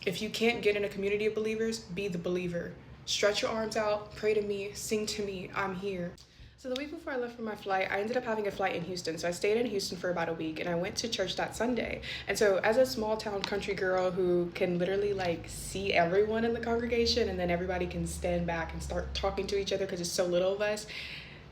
If you can't get in a community of believers, be the believer. Stretch your arms out, pray to me, sing to me, I'm here. So the week before I left for my flight, I ended up having a flight in Houston. So I stayed in Houston for about a week and I went to church that Sunday. And so as a small town country girl who can literally like see everyone in the congregation and then everybody can stand back and start talking to each other because there's so little of us,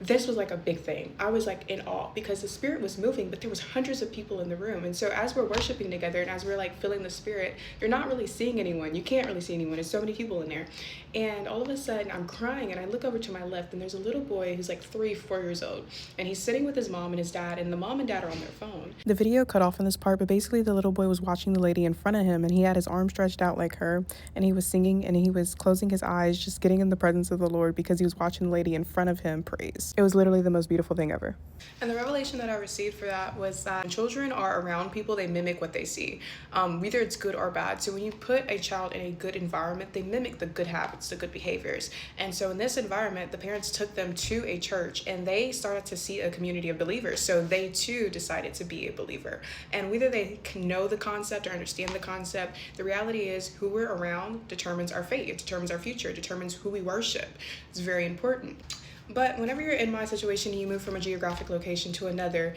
this was like a big thing. I was like in awe because the spirit was moving, but there was hundreds of people in the room. And so as we're worshiping together and as we're like feeling the spirit, you're not really seeing anyone. You can't really see anyone. There's so many people in there. And all of a sudden I'm crying and I look over to my left and there's a little boy who's like 3-4 years old. And he's sitting with his mom and his dad, and the mom and dad are on their phone. The video cut off in this part, but basically the little boy was watching the lady in front of him and he had his arms stretched out like her, and he was singing and he was closing his eyes, just getting in the presence of the Lord because he was watching the lady in front of him praise. It was literally the most beautiful thing ever. And the revelation that I received for that was that when children are around people, they mimic what they see, whether it's good or bad. So when you put a child in a good environment, they mimic the good habits, the good behaviors. And so in this environment, the parents took them to a church and they started to see a community of believers. So they too decided to be a believer. And whether they can know the concept or understand the concept, the reality is who we're around determines our fate, it determines our future, it determines who we worship. It's very important. But whenever you're in my situation and you move from a geographic location to another,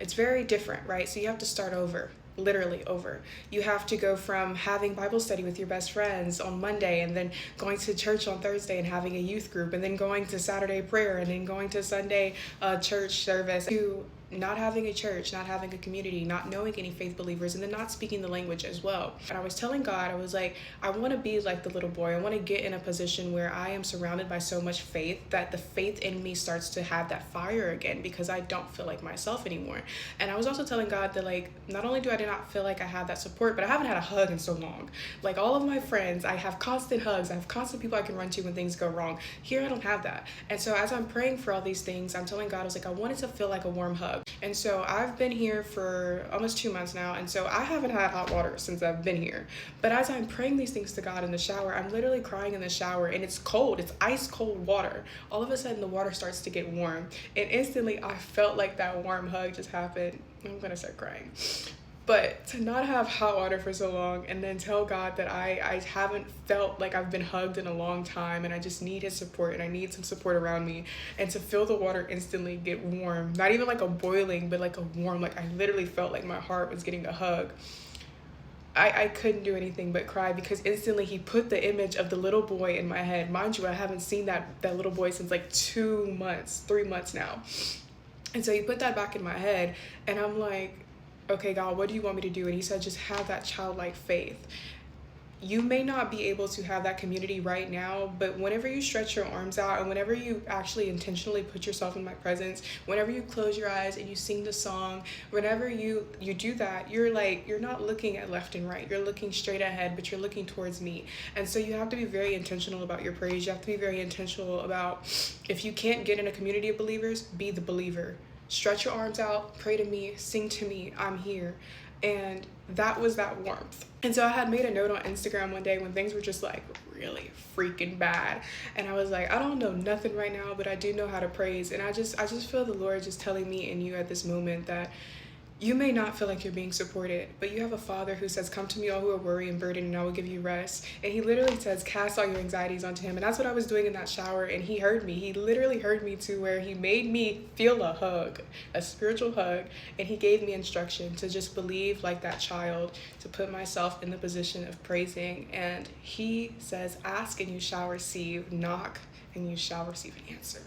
it's very different, right? So you have to start over, literally over. You have to go from having Bible study with your best friends on Monday and then going to church on Thursday and having a youth group and then going to Saturday prayer and then going to Sunday church service to not having a church, not having a community, not knowing any faith believers, and then not speaking the language as well. And I was telling God, I was like, I want to be like the little boy. I want to get in a position where I am surrounded by so much faith that the faith in me starts to have that fire again because I don't feel like myself anymore. And I was also telling God that like, not only do I not feel like I have that support, but I haven't had a hug in so long. Like all of my friends, I have constant hugs. I have constant people I can run to when things go wrong. Here, I don't have that. And so as I'm praying for all these things, I'm telling God, I was like, I wanted to feel like a warm hug. And so I've been here for almost 2 months now, and so I haven't had hot water since I've been here. But as I'm praying these things to God in the shower, I'm literally crying in the shower, and it's cold. It's ice cold water. All of a sudden, the water starts to get warm, and instantly I felt like that warm hug just happened. I'm gonna start crying. But to not have hot water for so long and then tell God that I haven't felt like I've been hugged in a long time and I just need his support and I need some support around me, and to feel the water instantly get warm, not even like a boiling, but like a warm, like I literally felt like my heart was getting a hug. I couldn't do anything but cry because instantly he put the image of the little boy in my head. Mind you, I haven't seen that little boy since like 2 months, 3 months now. And so he put that back in my head and I'm like, okay, God, what do you want me to do? And he said, just have that childlike faith. You may not be able to have that community right now, but whenever you stretch your arms out and whenever you actually intentionally put yourself in my presence, whenever you close your eyes and you sing the song, whenever you do that, you're not looking at left and right. You're looking straight ahead, but you're looking towards me. And so you have to be very intentional about your praise. You have to be very intentional about, if you can't get in a community of believers, be the believer. Stretch your arms out, pray to me, sing to me, I'm here. And that was that warmth. And so I had made a note on Instagram one day when things were just like really freaking bad. And I was like, I don't know nothing right now, but I do know how to praise. And I just feel the Lord just telling me and you at this moment that you may not feel like you're being supported, but you have a Father who says, come to me all who are worried and burdened and I will give you rest. And he literally says, cast all your anxieties onto him. And that's what I was doing in that shower. And he heard me. He literally heard me to where he made me feel a hug, a spiritual hug. And he gave me instruction to just believe like that child, to put myself in the position of praising. And he says, ask and you shall receive, knock and you shall receive an answer.